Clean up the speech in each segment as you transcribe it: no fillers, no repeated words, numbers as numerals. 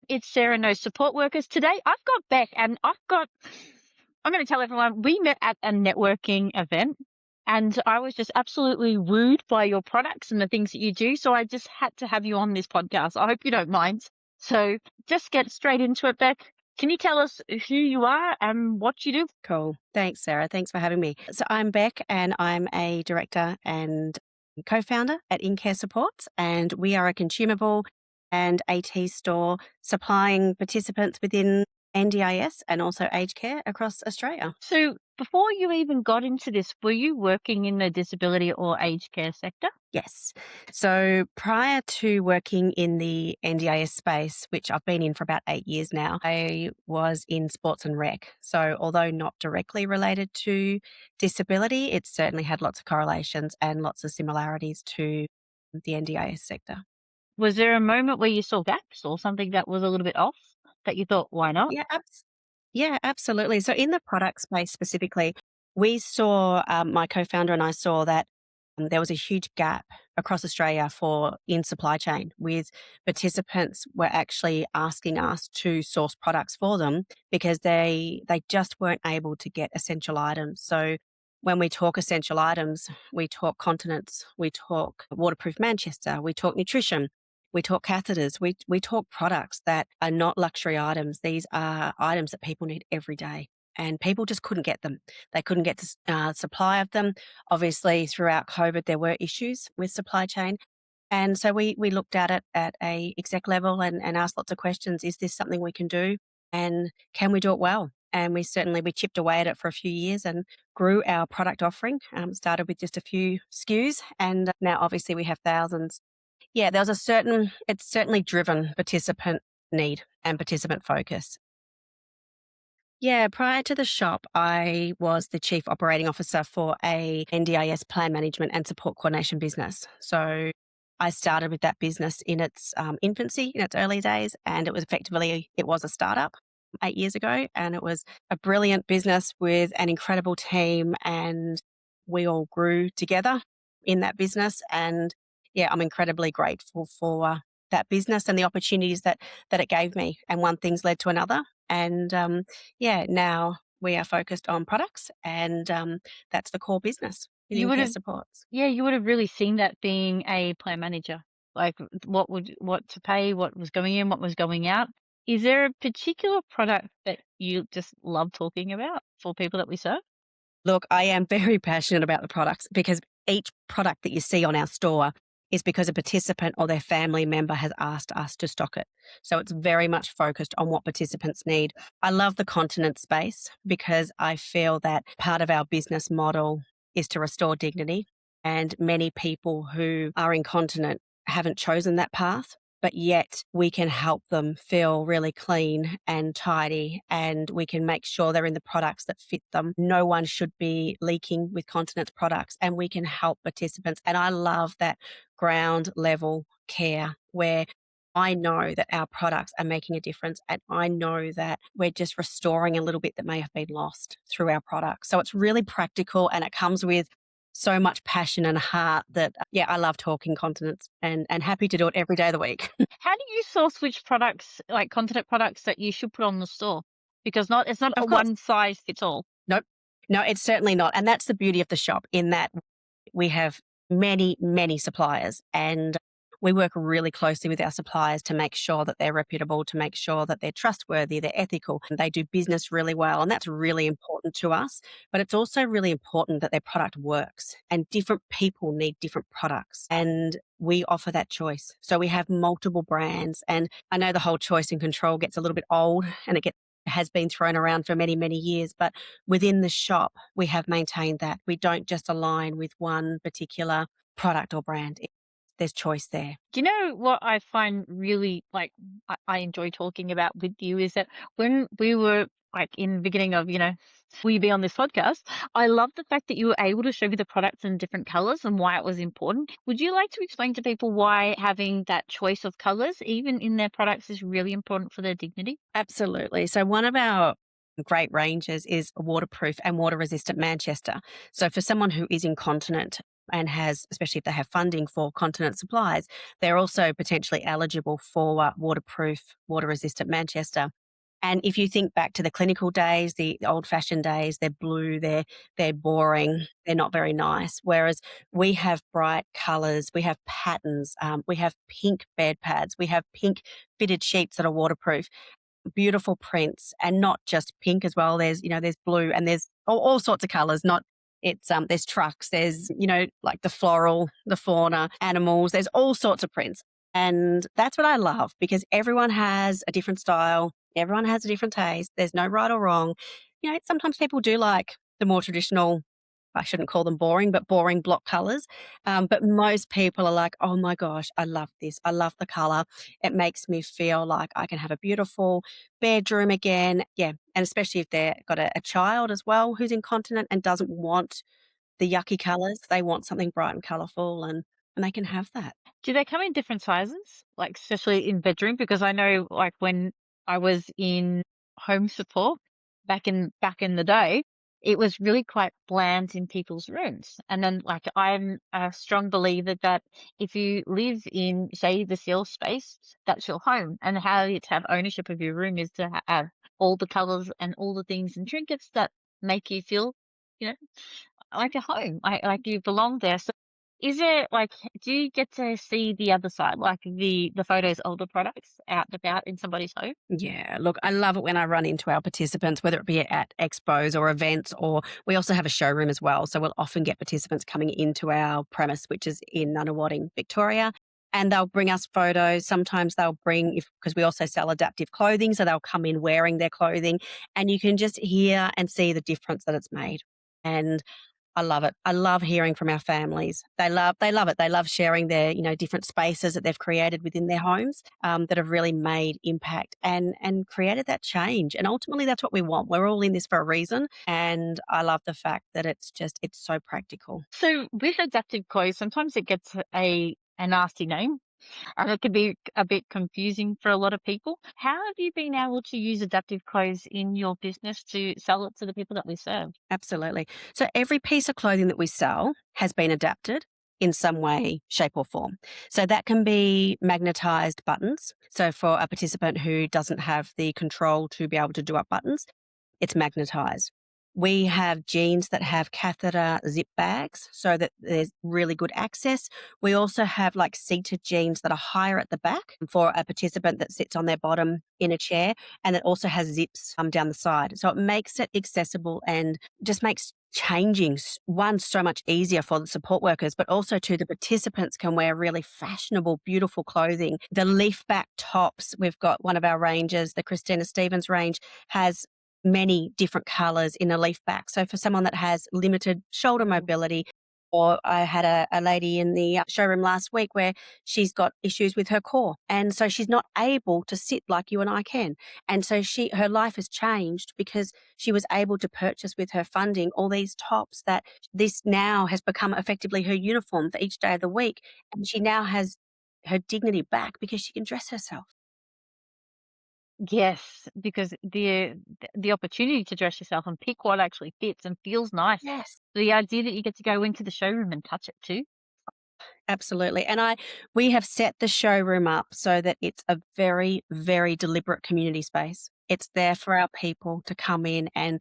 It's Sarah, no support workers. Today I've got Bec and I'm going to tell everyone we met at a networking event and I was just absolutely wooed by your products and the things that you do. So I just had to have you on this podcast. I hope you don't mind. So just get straight into it, Bec. Can you tell us who you are and what you do? Cool. Thanks, Sarah. Thanks for having me. So I'm Bec and I'm a director and co-founder at InCare Supports, and we are a consumable and AT store supplying participants within NDIS and also aged care across Australia. So before you even got into this, were you working in the disability or aged care sector? Yes. So prior to working in the NDIS space, which I've been in for about 8 years now, I was in sports and rec. So although not directly related to disability, it certainly had lots of correlations and lots of similarities to the NDIS sector. Was there a moment where you saw gaps or something that was a little bit off that you thought, why not? Yeah, yeah, absolutely. So in the product space specifically, we saw, my co-founder and I saw that there was a huge gap across Australia for in supply chain with participants were actually asking us to source products for them because they just weren't able to get essential items. So when we talk essential items, we talk continence, we talk waterproof Manchester, we talk nutrition, we talk catheters, we talk products that are not luxury items. These are items that people need every day. And people just couldn't get them. They couldn't get the supply of them. Obviously, throughout COVID, there were issues with supply chain. And so we looked at it at a exec level and asked lots of questions. Is this something we can do? And can we do it well? And we chipped away at it for a few years and grew our product offering. Started with just a few SKUs, and now obviously we have thousands. Yeah, it's certainly driven participant need and participant focus. Yeah, prior to the shop, I was the chief operating officer for a NDIS plan management and support coordination business. So I started with that business in its infancy, in its early days, and it was a startup 8 years ago, and it was a brilliant business with an incredible team, and we all grew together in that business. And yeah, I'm incredibly grateful for that business and the opportunities that it gave me. And one thing's led to another. And yeah, now we are focused on products, and that's the core business You within would Care have, Supports. yeah, you would have really seen that being a plan manager, like what to pay, what was going in, what was going out. Is there a particular product that you just love talking about for people that we serve? Look, I am very passionate about the products because each product that you see on our store is because a participant or their family member has asked us to stock it. So it's very much focused on what participants need. I love the continent space because I feel that part of our business model is to restore dignity. And many people who are incontinent haven't chosen that path, but yet we can help them feel really clean and tidy, and we can make sure they're in the products that fit them. No one should be leaking with continence products, and we can help participants. And I love that ground level care where I know that our products are making a difference, and I know that we're just restoring a little bit that may have been lost through our products. So it's really practical, and it comes with so much passion and heart that, yeah, I love talking continence and happy to do it every day of the week. How do you source which products, like continent products, that you should put on the store? Because not it's not a Of course. one size fits all. Nope. No, it's certainly not. And that's the beauty of the shop in that we have many, many suppliers, and we work really closely with our suppliers to make sure that they're reputable, to make sure that they're trustworthy, they're ethical, and they do business really well. And that's really important to us. But it's also really important that their product works, and different people need different products. And we offer that choice. So we have multiple brands. And I know the whole choice and control gets a little bit old, and has been thrown around for many, many years. But within the shop, we have maintained that we don't just align with one particular product or brand. There's choice there. Do you know what I find really like I enjoy talking about with you is that when we were like in the beginning of, will you be on this podcast? I love the fact that you were able to show me the products in different colors and why it was important. Would you like to explain to people why having that choice of colors, even in their products, is really important for their dignity? Absolutely. So one of our great ranges is waterproof and water resistant Manchester. So for someone who is incontinent, and has, especially if they have funding for continence supplies, they're also potentially eligible for waterproof, water resistant Manchester. And if you think back to the clinical days, the old fashioned days, they're blue, they're boring, they're not very nice. Whereas we have bright colours, we have patterns, we have pink bed pads, we have pink fitted sheets that are waterproof, beautiful prints, and not just pink as well. There's blue, and there's all sorts of colours. Not it's there's trucks, there's like the floral, the fauna, animals. There's all sorts of prints, and that's what I love because everyone has a different style. Everyone has a different taste. There's no right or wrong. Sometimes people do like the more traditional. I shouldn't call them boring, but boring block colours. But most people are like, oh my gosh, I love this. I love the colour. It makes me feel like I can have a beautiful bedroom again. Yeah. And especially if they've got a child as well who's incontinent and doesn't want the yucky colours. They want something bright and colourful, and they can have that. Do they come in different sizes, like especially in bedroom? Because I know, like when I was in home support back in the day, it was really quite bland in people's rooms. And then, like, I'm a strong believer that if you live in, say, the sales space, that's your home, and how you to have ownership of your room is to have all the colors and all the things and trinkets that make you feel, you know, like a home, like you belong there. So is it like, do you get to see the other side, like the photos of the products out and about in somebody's home? Yeah, look, I love it when I run into our participants, whether it be at expos or events, or we also have a showroom as well. So we'll often get participants coming into our premise, which is in Nunawading, Victoria, and they'll bring us photos. Sometimes they'll bring, if because we also sell adaptive clothing, so they'll come in wearing their clothing, and you can just hear and see the difference that it's made. And I love it. I love hearing from our families. They love it. They love sharing their, different spaces that they've created within their homes, that have really made impact and created that change. And ultimately, that's what we want. We're all in this for a reason, and I love the fact that it's so practical. So with adaptive clothes, sometimes it gets a nasty name, and it can be a bit confusing for a lot of people. How have you been able to use adaptive clothes in your business to sell it to the people that we serve? Absolutely. So every piece of clothing that we sell has been adapted in some way, shape, or form. So that can be magnetized buttons. So for a participant who doesn't have the control to be able to do up buttons, it's magnetized. We have jeans that have catheter zip bags so that there's really good access. We also have like seated jeans that are higher at the back for a participant that sits on their bottom in a chair, and it also has zips down the side. So it makes it accessible and just makes changing one so much easier for the support workers, but also to the participants can wear really fashionable, beautiful clothing. The leaf back tops, we've got one of our ranges, the Christina Stevens range, has many different colors in a leaf back. So for someone that has limited shoulder mobility, or I had a lady in the showroom last week where she's got issues with her core. And so she's not able to sit like you and I can. And so her life has changed because she was able to purchase with her funding all these tops that this now has become effectively her uniform for each day of the week. And she now has her dignity back because she can dress herself. Yes, because the opportunity to dress yourself and pick what actually fits and feels nice. Yes. The idea that you get to go into the showroom and touch it too. Absolutely. And we have set the showroom up so that it's a very, very deliberate community space. It's there for our people to come in and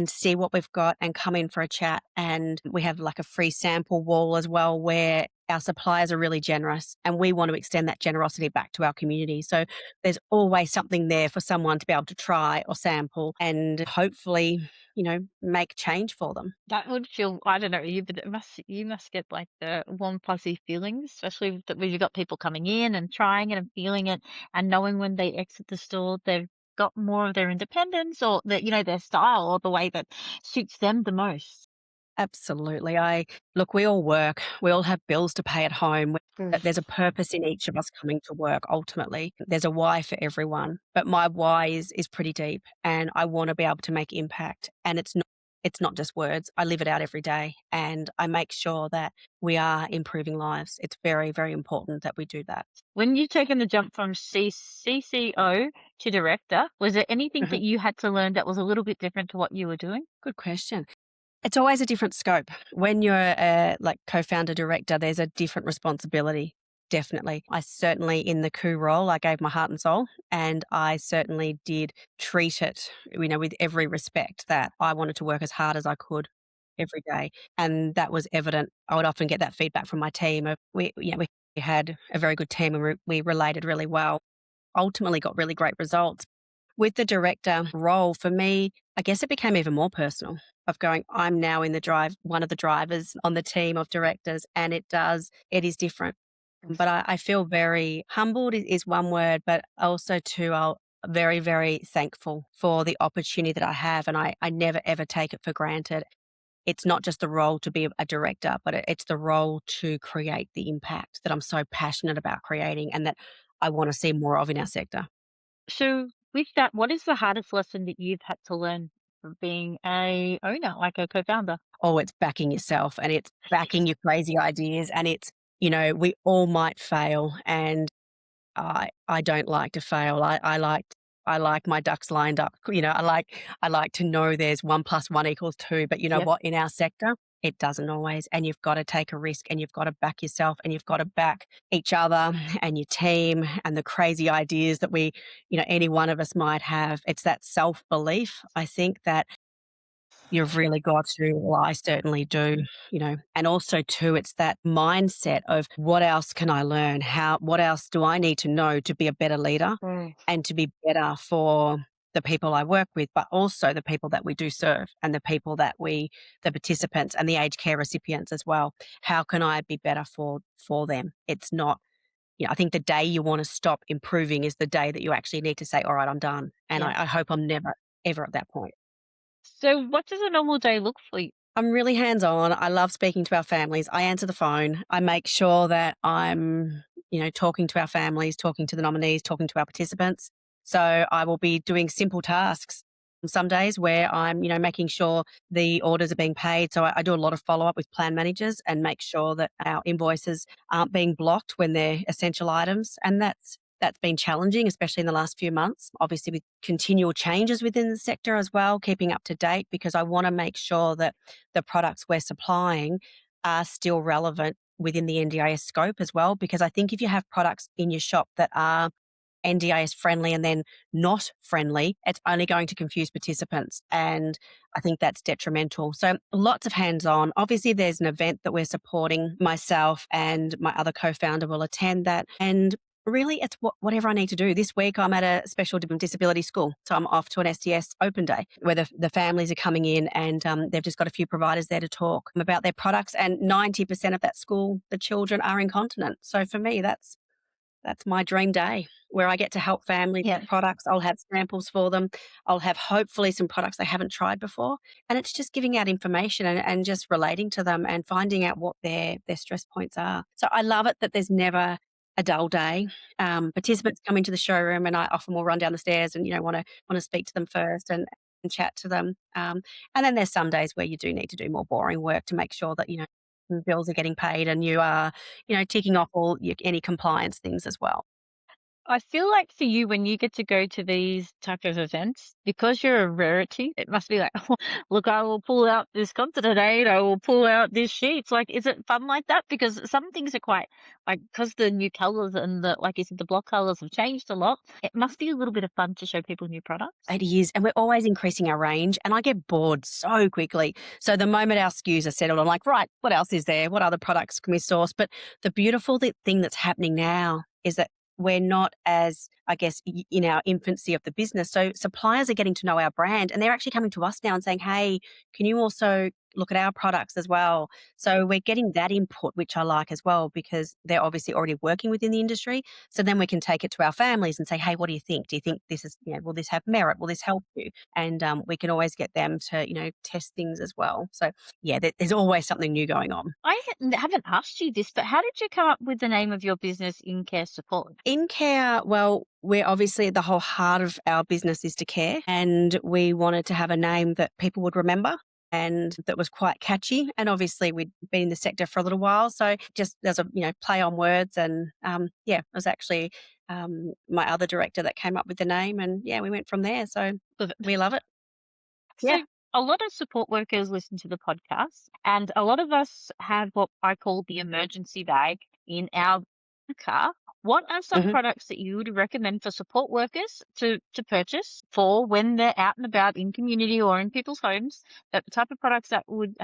see what we've got and come in for a chat. And we have like a free sample wall as well where our suppliers are really generous and we want to extend that generosity back to our community. So there's always something there for someone to be able to try or sample and hopefully, make change for them. That would feel, I don't know you, but you must get like the warm fuzzy feelings, especially when you've got people coming in and trying it and feeling it and knowing when they exit the store they've got more of their independence or their style or the way that suits them the most. Absolutely. Look, we all work. We all have bills to pay at home. There's a purpose in each of us coming to work ultimately. There's a why for everyone. But my why is pretty deep and I want to be able to make impact. And it's not just words. I live it out every day and I make sure that we are improving lives. It's very, very important that we do that. When you taken the jump from CCO to director, was there anything that Mhm. you had to learn that was a little bit different to what you were doing? Good question. It's always a different scope. When you're a like co-founder director, there's a different responsibility. Definitely. I certainly in the coup role, I gave my heart and soul and I certainly did treat it, with every respect that I wanted to work as hard as I could every day. And that was evident. I would often get that feedback from my team of we had a very good team and we related really well. Ultimately got really great results. With the director role, for me, I guess it became even more personal of going, I'm now in the drive, one of the drivers on the team of directors, and it is different. But I feel very humbled is one word, but also too, I'll very, very thankful for the opportunity that I have. And I never ever take it for granted. It's not just the role to be a director, but it's the role to create the impact that I'm so passionate about creating and that I want to see more of in our sector. So with that, what is the hardest lesson that you've had to learn from being a owner, like a co-founder? Oh, it's backing yourself and it's backing your crazy ideas and we all might fail and I don't like to fail. I like my ducks lined up. I like to know there's 1 plus 1 equals 2, but you know Yep. what? In our sector, it doesn't always, and you've got to take a risk and you've got to back yourself and you've got to back each other and your team and the crazy ideas that any one of us might have. It's that self-belief, I think, that you've really got to, well, I certainly do, and also too, it's that mindset of what else can I learn? What else do I need to know to be a better leader Mm. and to be better for the people I work with, but also the people that we do serve and the participants and the aged care recipients as well. How can I be better for them? It's not, I think the day you want to stop improving is the day that you actually need to say, all right, I'm done. And Yeah. I hope I'm never, ever at that point. So what does a normal day look for you? I'm really hands on. I love speaking to our families. I answer the phone. I make sure that I'm, talking to our families, talking to the nominees, talking to our participants. So I will be doing simple tasks some days where I'm, making sure the orders are being paid. So I do a lot of follow up with plan managers and make sure that our invoices aren't being blocked when they're essential items. And that's been challenging, especially in the last few months, obviously with continual changes within the sector as well, keeping up to date because I want to make sure that the products we're supplying are still relevant within the NDIS scope as well. Because I think if you have products in your shop that are NDIS friendly and then not friendly, it's only going to confuse participants. And I think that's detrimental. So lots of hands on. Obviously, there's an event that we're supporting. Myself and my other co founder will attend that. And really, it's whatever I need to do. This week, I'm at a special disability school. So I'm off to an SDS open day where the families are coming in and they've just got a few providers there to talk about their products. And 90% of that school, the children are incontinent. So for me, that's my dream day where I get to help families Yeah. with products. I'll have samples for them. I'll have hopefully some products they haven't tried before. And it's just giving out information and just relating to them and finding out what their stress points are. So I love it that there's never a dull day. Participants come into the showroom and I often will run down the stairs and, want to speak to them first and chat to them. And then there's some days where you do need to do more boring work to make sure that, bills are getting paid and you are ticking off any compliance things as well. I feel like for you, when you get to go to these type of events, because you're a rarity, it must be like, oh, look, I will pull out this continent aid, I will pull out this sheets. Like, is it fun like that? Because some things are quite like because the new colours and the like you said, the block colours have changed a lot. It must be a little bit of fun to show people new products. It is, and we're always increasing our range, and I get bored so quickly. So the moment our SKUs are settled, I'm like, right, what else is there? What other products can we source? But the beautiful thing that's happening now is that we're not as, I guess, in our infancy of the business. So suppliers are getting to know our brand, and they're actually coming to us now and saying, hey, can you also look at our products as well? So we're getting that input, which I like as well, because they're obviously already working within the industry. So then we can take it to our families and say, hey, what do you think? Do you think this is, will this have merit? Will this help you? And we can always get them to, test things as well. So yeah, there's always something new going on. Haven't asked you this, but how did you come up with the name of your business, InCare Support? InCare, well, we're obviously the whole heart of our business is to care, and we wanted to have a name that people would remember and that was quite catchy. And obviously, we'd been in the sector for a little while, so just there's a play on words, and it was actually my other director that came up with the name, and yeah, we went from there. So Love it. we love it. So Yeah. a lot of support workers listen to the podcast, and a lot of us have what I call the emergency bag in our car. What are some Mhm. products that you would recommend for support workers to purchase for when they're out and about in community or in people's homes? That the type of products that would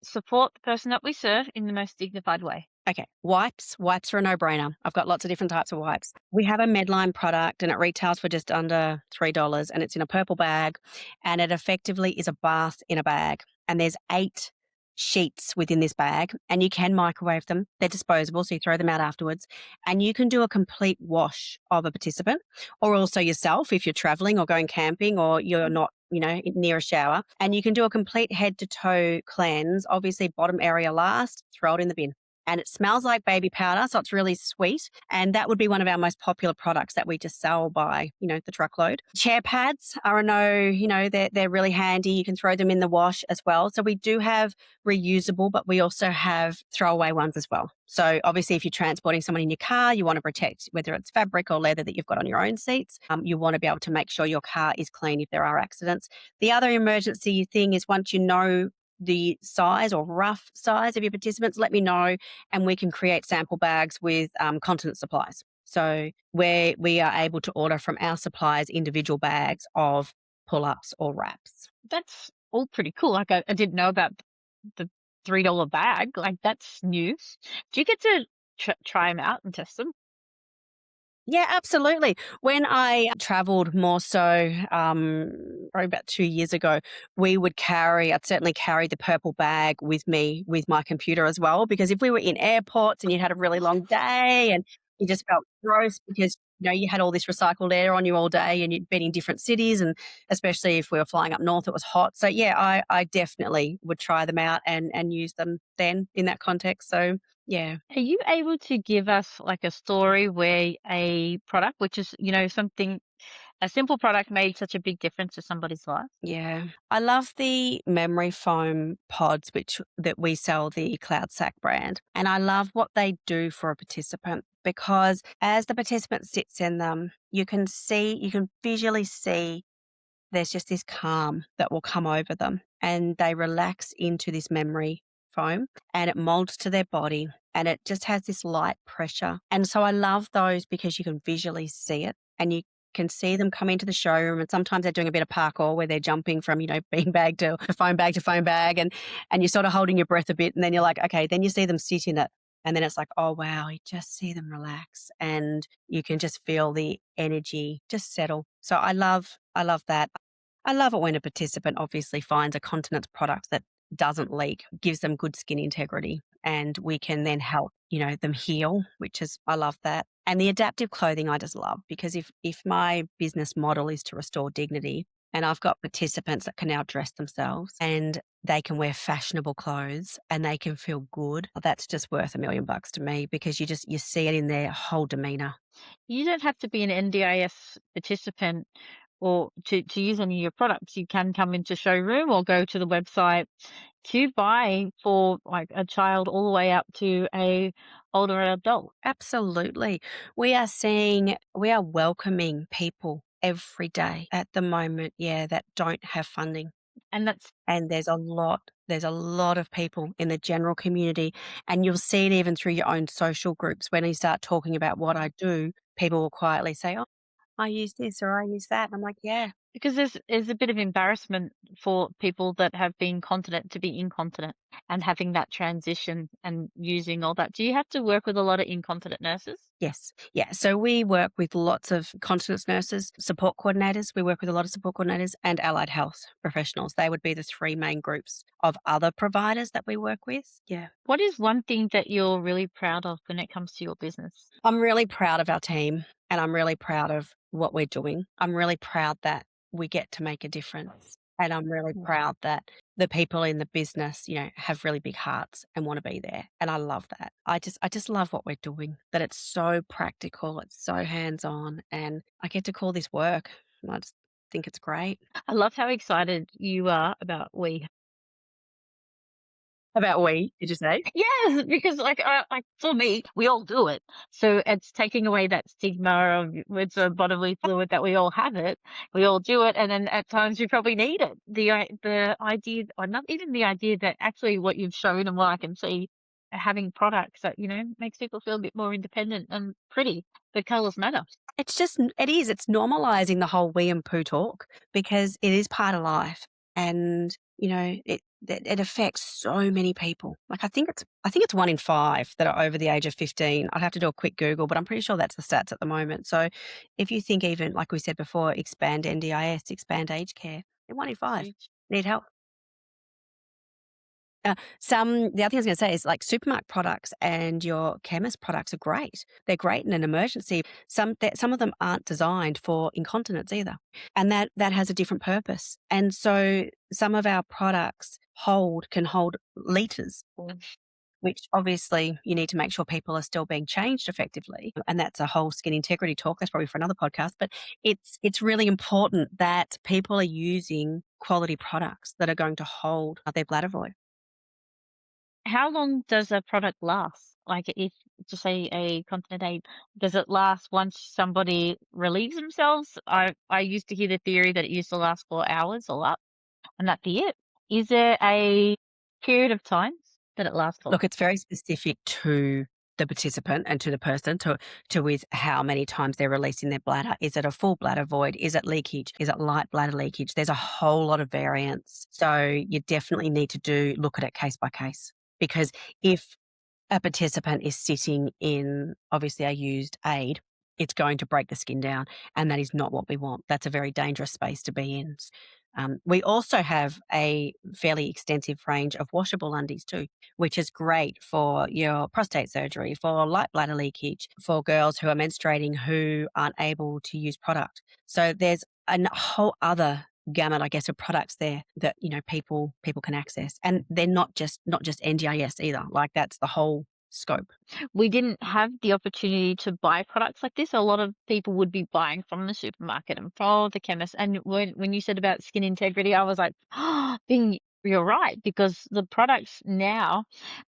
support the person that we serve in the most dignified way. Okay, wipes. Wipes are a no-brainer. I've got lots of different types of wipes. We have a Medline product and it retails for just under $3 and it's in a purple bag and it effectively is a bath in a bag. And there's 8 sheets within this bag and you can microwave them. They're disposable, so you throw them out afterwards. And you can do a complete wash of a participant or also yourself if you're traveling or going camping or you're not, near a shower. And you can do a complete head to toe cleanse, obviously bottom area last, throw it in the bin and it smells like baby powder, so it's really sweet. And that would be one of our most popular products that we just sell by, the truckload. Chair pads are a no, they're really handy. You can throw them in the wash as well. So we do have reusable, but we also have throwaway ones as well. So obviously, if you're transporting someone in your car, you want to protect whether it's fabric or leather that you've got on your own seats. You want to be able to make sure your car is clean if there are accidents. The other emergency thing is once you know the size or rough size of your participants, let me know and we can create sample bags with continence supplies. So where we are able to order from our suppliers individual bags of pull-ups or wraps. That's all pretty cool. Like I didn't know about the $3 bag. Like that's news. Do you get to try them out and test them? Yeah, absolutely. When I traveled more so, probably about 2 years ago, I'd certainly carry the purple bag with me with my computer as well, because if we were in airports and you had a really long day and you just felt gross because, you had all this recycled air on you all day and you'd been in different cities and especially if we were flying up north, it was hot. So yeah, I definitely would try them out and use them then in that context. So yeah. Are you able to give us like a story where a product, which is, something, a simple product made such a big difference to somebody's life? Yeah. I love the memory foam pods which that we sell the Cloud Sack brand. And I love what they do for a participant because as the participant sits in them, you can visually see there's just this calm that will come over them and they relax into this memory foam and it molds to their body and it just has this light pressure. And so I love those because you can visually see it and you can see them come into the showroom and sometimes they're doing a bit of parkour where they're jumping from, bean bag to phone bag and you're sort of holding your breath a bit and then you're like, okay, then you see them sit in it and then it's like, oh wow, you just see them relax and you can just feel the energy just settle. So I love that. I love it when a participant obviously finds a continence product that doesn't leak, gives them good skin integrity, and we can then help, them heal, which is I love that. And the adaptive clothing I just love because if my business model is to restore dignity and I've got participants that can now dress themselves and they can wear fashionable clothes and they can feel good, that's just worth $1,000,000 to me because you see it in their whole demeanor. You don't have to be an NDIS participant or to use any of your products. You can come into showroom or go to the website to buy for like a child all the way up to a older adult. Absolutely. We are welcoming people every day at the moment, yeah, that don't have funding. And that's And there's a lot of people in the general community. And you'll see it even through your own social groups. When you start talking about what I do, people will quietly say, oh, I use this or I use that. And I'm like, yeah. because there's a bit of embarrassment for people that have been continent to be incontinent and having that transition and using all that. Do you have to work with a lot of incontinent nurses? Yes. Yeah. So we work with lots of continence nurses, support coordinators. We work with a lot of support coordinators and allied health professionals. They would be the 3 main groups of other providers that we work with. Yeah. What is one thing that you're really proud of when it comes to your business? I'm really proud of our team and I'm really proud of what we're doing. I'm really proud that we get to make a difference. And I'm really proud that the people in the business, have really big hearts and want to be there. And I love that. I just love what we're doing, that it's so practical, it's so hands-on, and I get to call this work. And I just think it's great. I love how excited you are about we About we, did you say? Yes, because like for me, we all do it. So it's taking away that stigma of it's a bodily fluid that we all have it, we all do it, and then at times we probably need it. The idea, or not even the idea that actually what you've shown and what I can see, having products that makes people feel a bit more independent and pretty. The colours matter. It's just it is, it's normalizing the whole we and poo talk because it is part of life and, it affects so many people. Like, I think it's 1 in 5 that are over the age of 15. I'd have to do a quick Google, but I'm pretty sure that's the stats at the moment. So, if you think even, like we said before, expand NDIS, expand aged care, 1 in 5 Huge. need help. The other thing I was gonna say is, like, supermarket products and your chemist products are great. They're great in an emergency. Some of them aren't designed for incontinence either, and that has a different purpose. And so some of our products can hold liters, which obviously you need to make sure people are still being changed effectively, and that's a whole skin integrity talk. That's probably for another podcast, but it's really important that people are using quality products that are going to hold their bladder void. How long does a product last? Like if to say a continent aid, does it last once somebody relieves themselves? I used to hear the theory that it used to last 4 hours or up, and that'd be it. Is there a period of time that it lasts for? Look, it's very specific to the participant and to the person to with how many times they're releasing their bladder. Is it a full bladder void? Is it leakage? Is it light bladder leakage? There's a whole lot of variance. So you definitely need to look at it case by case. Because if a participant is sitting in obviously a used aid, it's going to break the skin down, and that is not what we want. That's a very dangerous space to be in. We also have a fairly extensive range of washable undies too, which is great for your prostate surgery, for light bladder leakage, for girls who are menstruating who aren't able to use product. So there's a whole other gamut, I guess, of products there that people can access, and they're not just NDIS either. Like, that's the whole scope. We didn't have the opportunity to buy products like this. A lot of people would be buying from the supermarket and from the chemist. And when you said about skin integrity, I was like, being you're right, because the products now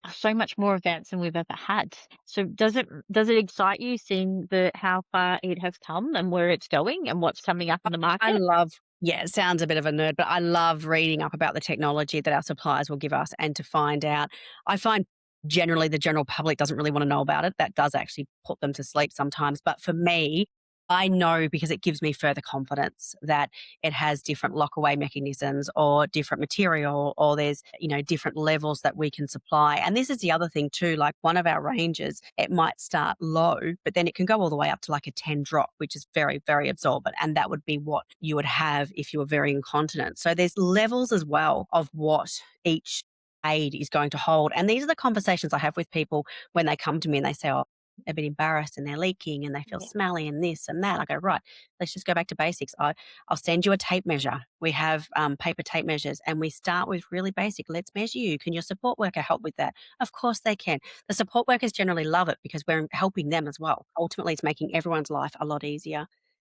are so much more advanced than we've ever had. So does it excite you seeing the how far it has come and where it's going and what's coming up in the I market? love Yeah, it sounds a bit of a nerd, but I love reading up about the technology that our suppliers will give us and to find out. I find generally the general public doesn't really wanna know about it. That does actually put them to sleep sometimes, but for me, I know because it gives me further confidence that it has different lock-away mechanisms or different material, or there's, different levels that we can supply. And this is the other thing too, like, one of our ranges, it might start low, but then it can go all the way up to like a 10 drop, which is very, very absorbent, and that would be what you would have if you were very incontinent. So there's levels as well of what each aid is going to hold, and these are the conversations I have with people when they come to me and they say, "Oh, a bit embarrassed and they're leaking and they feel Yeah. smelly and this and that." I go, right, let's just go back to basics. I'll send you a tape measure. We have paper tape measures and we start with really basic. Let's measure you. Can your support worker help with that? Of course they can. The support workers generally love it because we're helping them as well. Ultimately, it's making everyone's life a lot easier.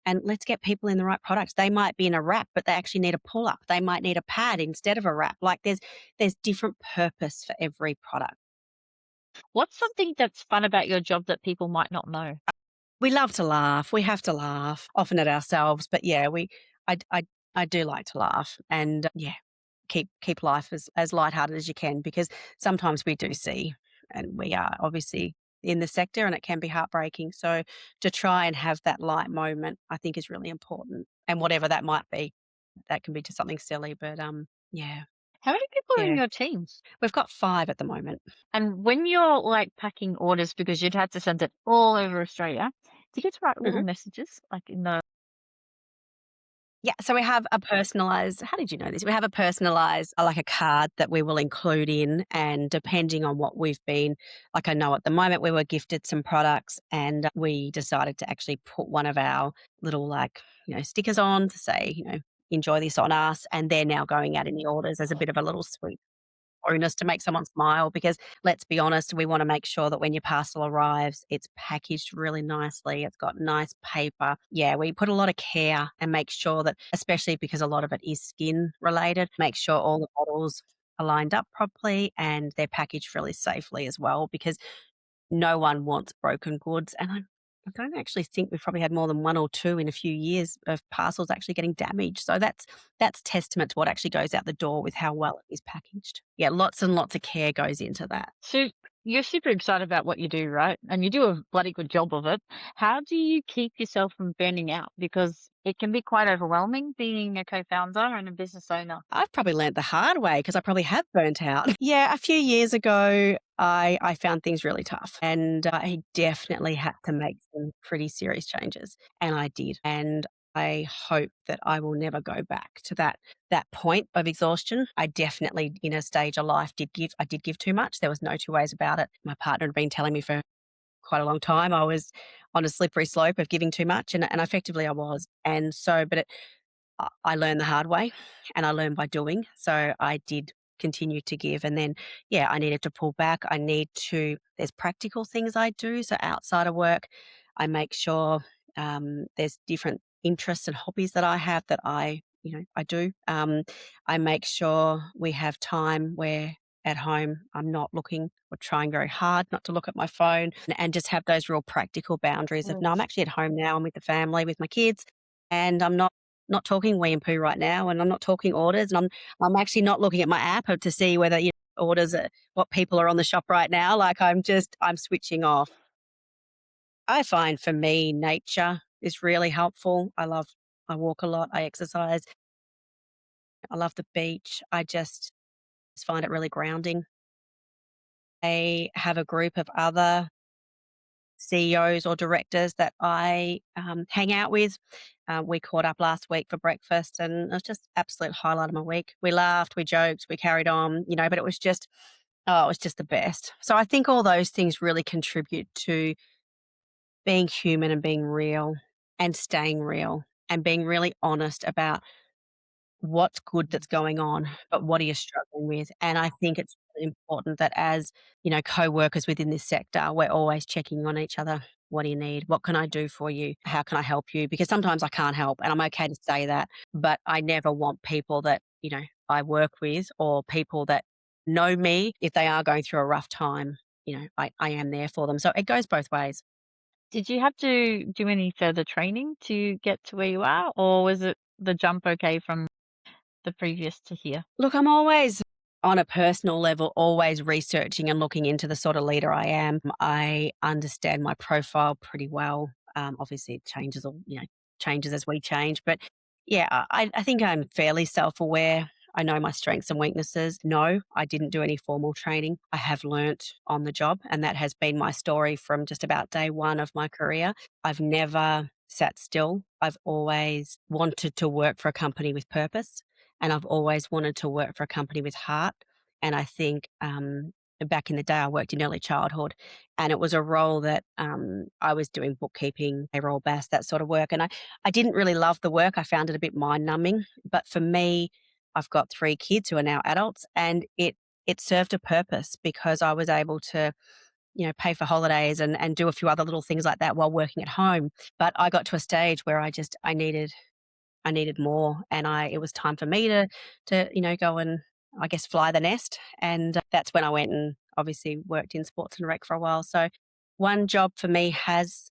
And let's get people in the right products. They might be in a wrap, but they actually need a pull up. They might need a pad instead of a wrap. Like, there's different purpose for every product. What's something that's fun about your job that people might not know? We love to laugh. We have to laugh, often at ourselves, but yeah, I do like to laugh and, yeah, keep life as lighthearted as you can because sometimes we do see, and we are obviously in the sector, and it can be heartbreaking. So to try and have that light moment, I think is really important, and whatever that might be, that can be to something silly, but, yeah, How many people are in yeah. your teams? We've got 5 at the moment. And when you're like packing orders because you'd had to send it all over Australia, do you get to write little Mhm. messages like in the Yeah, so we have a personalized how did you know this? We have a personalized like a card that we will include in, and depending on what we've been like, I know at the moment we were gifted some products and we decided to actually put one of our little, like, stickers on to say, "Enjoy this on us," and they're now going out in the orders as a bit of a little sweet bonus to make someone smile because let's be honest, we want to make sure that when your parcel arrives, it's packaged really nicely. It's got nice paper. Yeah, we put a lot of care and make sure that, especially because a lot of it is skin related, make sure all the bottles. are lined up properly and they're packaged really safely as well, because no one wants broken goods. And I don't actually think we've probably had more than 1 or 2 in a few years of parcels actually getting damaged. So that's testament to what actually goes out the door with how well it is packaged. Yeah, lots and lots of care goes into that. So you're super excited about what you do, right? And you do a bloody good job of it. How do you keep yourself from burning out? Because it can be quite overwhelming being a co-founder and a business owner. I've probably learnt the hard way because I probably have burnt out. Yeah, a few years ago, I found things really tough and I definitely had to make some pretty serious changes, and I did. And I hope that I will never go back to that point of exhaustion. I definitely, in a stage of life, did give too much. There was no two ways about it. My partner had been telling me for quite a long time I was on a slippery slope of giving too much, and effectively I was. And so, but I learned the hard way and I learned by doing. So I did continue to give. And then, yeah, I needed to pull back. There's practical things I do. So outside of work, I make sure there's different interests and hobbies that I have that I do. I make sure we have time where at home I'm not looking or trying very hard not to look at my phone, and just have those real practical boundaries of, no, I'm actually at home now. I'm with the family, with my kids, and I'm not talking wee and poo right now, and I'm not talking orders, and I'm actually not looking at my app to see whether orders are, what people are on the shop right now. Like I'm switching off. I find for me nature is really helpful. I walk a lot, I exercise, I love the beach. I just find it really grounding. I have a group of other CEOs or directors that I hang out with. We caught up last week for breakfast, and it was just absolute highlight of my week. We laughed, we joked, we carried on, but it was just, oh, it was just the best. So I think all those things really contribute to being human and being real and staying real and being really honest about what's good that's going on, but what are you struggling with? And I think it's really important that as, co-workers within this sector, we're always checking on each other. What do you need? What can I do for you? How can I help you? Because sometimes I can't help, and I'm okay to say that, but I never want people that, I work with or people that know me, if they are going through a rough time, I am there for them. So it goes both ways. Did you have to do any further training to get to where you are, or was it the jump okay from the previous to here? Look, I'm always on a personal level, always researching and looking into the sort of leader I am. I understand my profile pretty well. Obviously, it changes as we change. But yeah, I think I'm fairly self aware. I know my strengths and weaknesses. No, I didn't do any formal training. I have learnt on the job, and that has been my story from just about day one of my career. I've never sat still. I've always wanted to work for a company with purpose, and I've always wanted to work for a company with heart. And I think back in the day, I worked in early childhood, and it was a role that I was doing bookkeeping, payroll, BAS, that sort of work. And I didn't really love the work. I found it a bit mind numbing. But for me, I've got 3 kids who are now adults, and it served a purpose because I was able to, pay for holidays and do a few other little things like that while working at home. But I got to a stage where I needed more, and it was time for me to go and, I guess, fly the nest. And that's when I went and obviously worked in sports and rec for a while. So one job for me has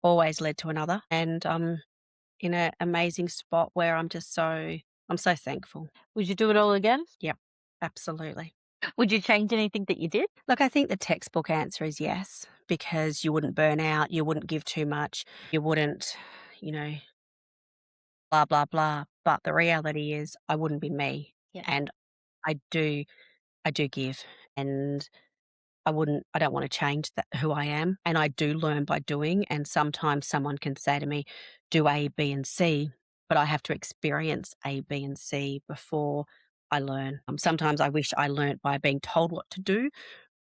always led to another, and I'm in an amazing spot where I'm so thankful. Would you do it all again? Yep, absolutely. Would you change anything that you did? Look, I think the textbook answer is yes, because you wouldn't burn out, you wouldn't give too much, you wouldn't, you know, blah, blah, blah. But the reality is I wouldn't be me. Yeah. And I do I do give, and I don't want to change who I am. And I do learn by doing. And sometimes someone can say to me, do A, B, and C, but I have to experience A, B, and C before I learn. Sometimes I wish I learnt by being told what to do.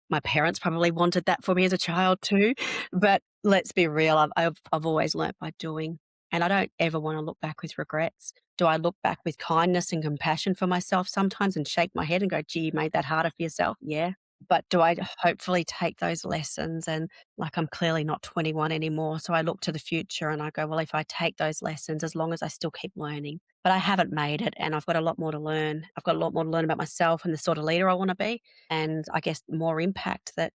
My parents probably wanted that for me as a child too. But let's be real, I've always learnt by doing. And I don't ever want to look back with regrets. Do I look back with kindness and compassion for myself sometimes and shake my head and go, gee, you made that harder for yourself? Yeah. But do I hopefully take those lessons and, like, I'm clearly not 21 anymore, so I look to the future and I go, "Well, if I take those lessons, as long as I still keep learning." But I haven't made it, and I've got a lot more to learn. I've got a lot more to learn about myself and the sort of leader I wanna be, and I guess more impact that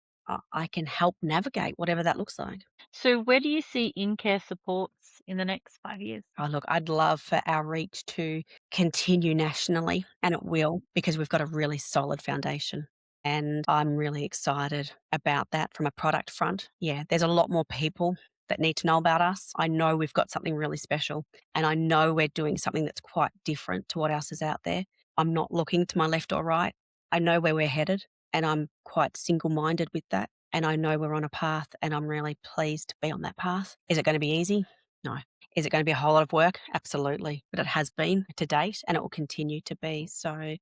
I can help navigate whatever that looks like. So where do you see InCare Supports in the next 5 years? Oh, look, I'd love for our reach to continue nationally, and it will because we've got a really solid foundation. And I'm really excited about that from a product front. Yeah, there's a lot more people that need to know about us. I know we've got something really special, and I know we're doing something that's quite different to what else is out there. I'm not looking to my left or right. I know where we're headed, and I'm quite single minded with that. And I know we're on a path, and I'm really pleased to be on that path. Is it going to be easy? No. Is it gonna be a whole lot of work? Absolutely, but it has been to date, and it will continue to be. So,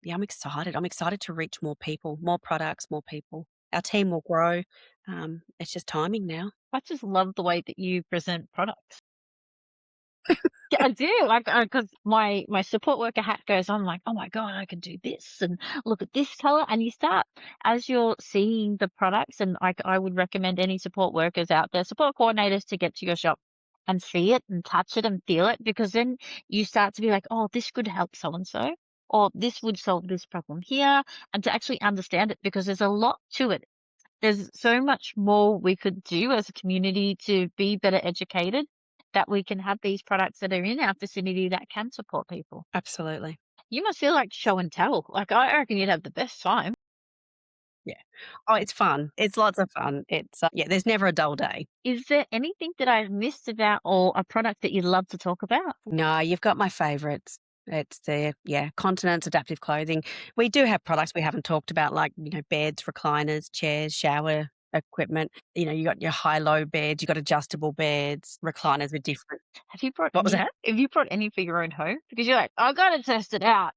yeah, I'm excited. I'm excited to reach more people, more products, more people. Our team will grow. It's just timing now. I just love the way that you present products. Yeah, I do. Like, because my support worker hat goes on, like, oh my god, I can do this, and look at this color, and you start as you're seeing the products, and I would recommend any support workers out there, support coordinators, to get to your shop and see it and touch it and feel it, because then you start to be like, oh, this could help so and so, or this would solve this problem here, and to actually understand it, because there's a lot to it. There's so much more we could do as a community to be better educated, that we can have these products that are in our vicinity that can support people. Absolutely. You must feel like show and tell. Like, I reckon you'd have the best time. Yeah. Oh, it's fun. It's lots of fun. It's, yeah, there's never a dull day. Is there anything that I've missed about, or a product that you'd love to talk about? No, you've got my favorites. It's the, yeah, continence, adaptive clothing. We do have products we haven't talked about, like, beds, recliners, chairs, shower equipment. You got your high-low beds, you got adjustable beds, recliners with different. Have you brought What was any? that? Have you brought any for your own home? Because you're like, I gotta test it out.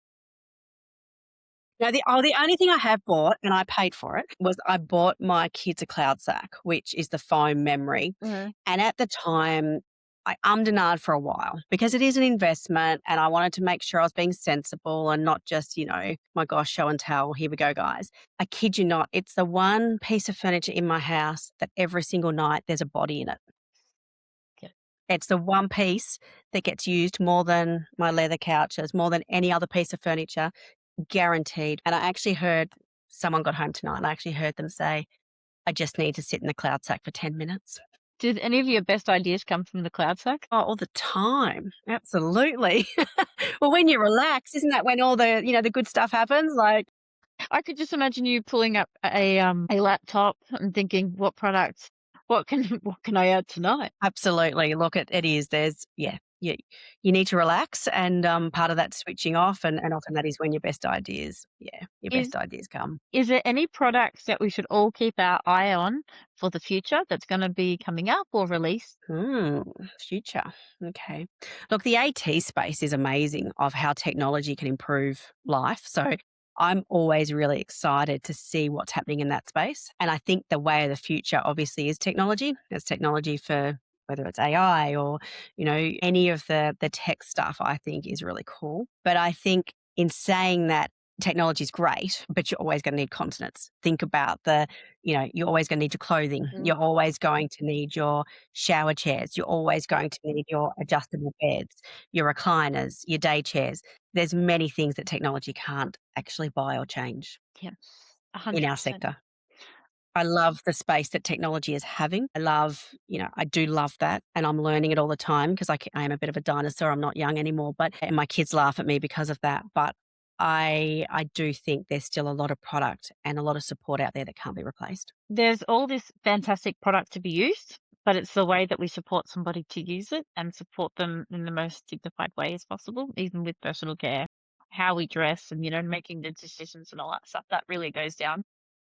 No, the only thing I have bought, and I paid for it, was I bought my kids a cloud sack, which is the foam memory. Mhm. And at the time, I ummed and ahed for a while because it is an investment, and I wanted to make sure I was being sensible and not just, my gosh, show and tell. Here we go, guys. I kid you not, it's the one piece of furniture in my house that every single night there's a body in it. Okay. It's the one piece that gets used more than my leather couches, more than any other piece of furniture. Guaranteed. And I actually heard someone got home tonight, and I actually heard them say, "I just need to sit in the cloud sack for 10 minutes." Did any of your best ideas come from the cloud sack? Oh, all the time. Absolutely. Well, when you relax, isn't that when all the good stuff happens? Like, I could just imagine you pulling up a laptop and thinking, what product, what can what can I add tonight? absolutely. Look, it is. There's, yeah, you need to relax, and part of that switching off, and often that is when your best ideas, yeah, your Is best ideas come. is there any products that we should all keep our eye on for the future that's going to be coming up or released? Hmm, future. Okay. Look, the AT space is amazing of how technology can improve life. So I'm always really excited to see what's happening in that space. And I think the way of the future obviously is technology. There's technology for whether it's AI or, any of the tech stuff, I think is really cool. But I think in saying that, technology is great, but you're always going to need continents. Think about you're always going to need your clothing. Mm. You're always going to need your shower chairs. You're always going to need your adjustable beds, your recliners, your day chairs. There's many things that technology can't actually buy or change Yeah, in our 100%. sector. I love the space that technology is having. I do love that, and I'm learning it all the time because I am a bit of a dinosaur. I'm not young anymore, and my kids laugh at me because of that. But I do think there's still a lot of product and a lot of support out there that can't be replaced. There's all this fantastic product to be used, but it's the way that we support somebody to use it and support them in the most dignified way as possible, even with personal care, how we dress, and, making the decisions and all that stuff. That really goes down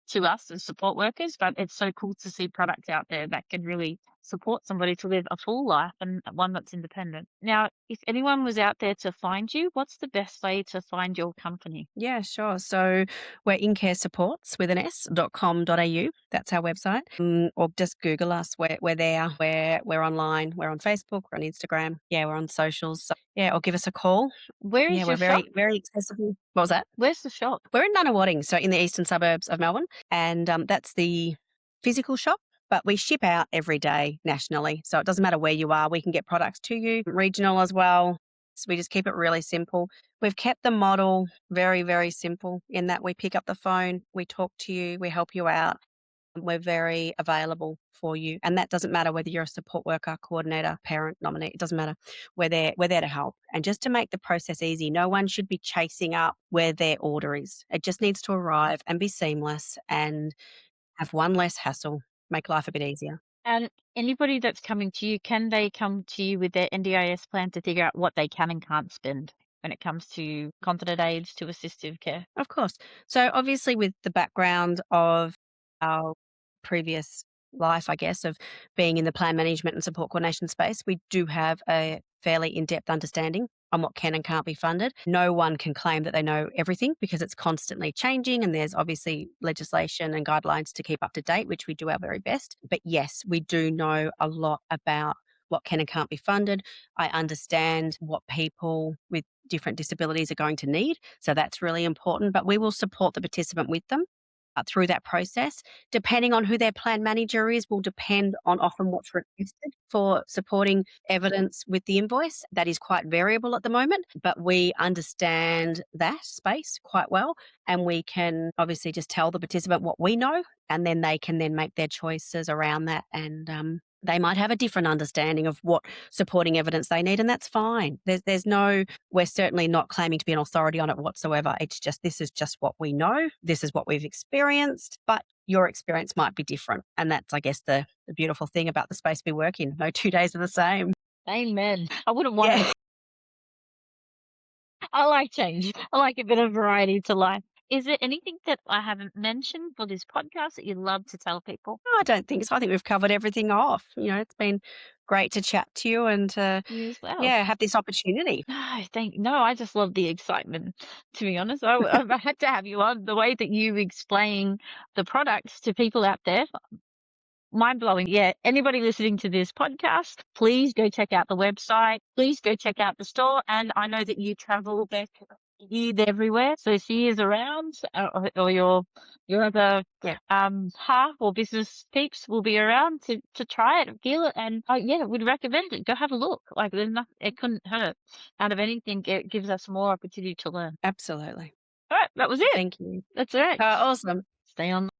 to us as support workers, but it's so cool to see products out there that can really support somebody to live a full life and one that's independent. Now, if anyone was out there to find you, what's the best way to find your company? Yeah, sure. So we're InCare Supports with an s.com.au. That's our website. Or just Google us. We're there. We're online. We're on Facebook. We're on Instagram. Yeah, we're on socials. So, yeah, or give us a call. Where Yeah, is we're your shop? very, very accessible. What was that? Where's the shop? We're in Nunawading, so in the eastern suburbs of Melbourne, and that's the physical shop. But we ship out every day nationally, so it doesn't matter where you are. We can get products to you, regional as well. So we just keep it really simple. We've kept the model very, very simple in that we pick up the phone, we talk to you, we help you out. We're very available for you. And that doesn't matter whether you're a support worker, coordinator, parent, nominee, it doesn't matter. We're there to help. And just to make the process easy, no one should be chasing up where their order is. It just needs to arrive and be seamless and have one less hassle, make life a bit easier. And anybody that's coming to you, can they come to you with their NDIS plan to figure out what they can and can't spend when it comes to continent aids to assistive care? Of course. So obviously with the background of our previous life, I guess, of being in the plan management and support coordination space, we do have a fairly in-depth understanding on what can and can't be funded. No one can claim that they know everything because it's constantly changing and there's obviously legislation and guidelines to keep up to date, which we do our very best. But yes, we do know a lot about what can and can't be funded. I understand what people with different disabilities are going to need. So that's really important. But we will support the participant with them through that process. Depending on who their plan manager is, will depend on often what's requested for supporting evidence with the invoice. That is quite variable at the moment, but we understand that space quite well. And we can obviously just tell the participant what we know, and then they can then make their choices around that. And they might have a different understanding of what supporting evidence they need, and that's fine. There's no, we're certainly not claiming to be an authority on it whatsoever. It's just, this is just what we know. This is what we've experienced, but your experience might be different. And that's, I guess, the beautiful thing about the space we work in. No 2 days are the same. Amen. I wouldn't want Yeah. it. I like change. I like a bit of variety to life. Is there anything that I haven't mentioned for this podcast that you'd love to tell people? No, I don't think so. I think we've covered everything off. It's been great to chat to you and to, You as well. yeah, have this opportunity. No, I just love the excitement, to be honest. I had to have you on. The way that you explain the products to people out there, mind blowing. Yeah. Anybody listening to this podcast, please go check out the website. Please go check out the store. And I know that you travel back everywhere. So she is around, or your other Yeah, half or business peeps will be around to try it, feel it, and yeah, would recommend it. Go have a look. Like there's nothing, it couldn't hurt. Out of anything, it gives us more opportunity to learn. absolutely. All right, that was it. Thank you. That's all right. Awesome. Stay on.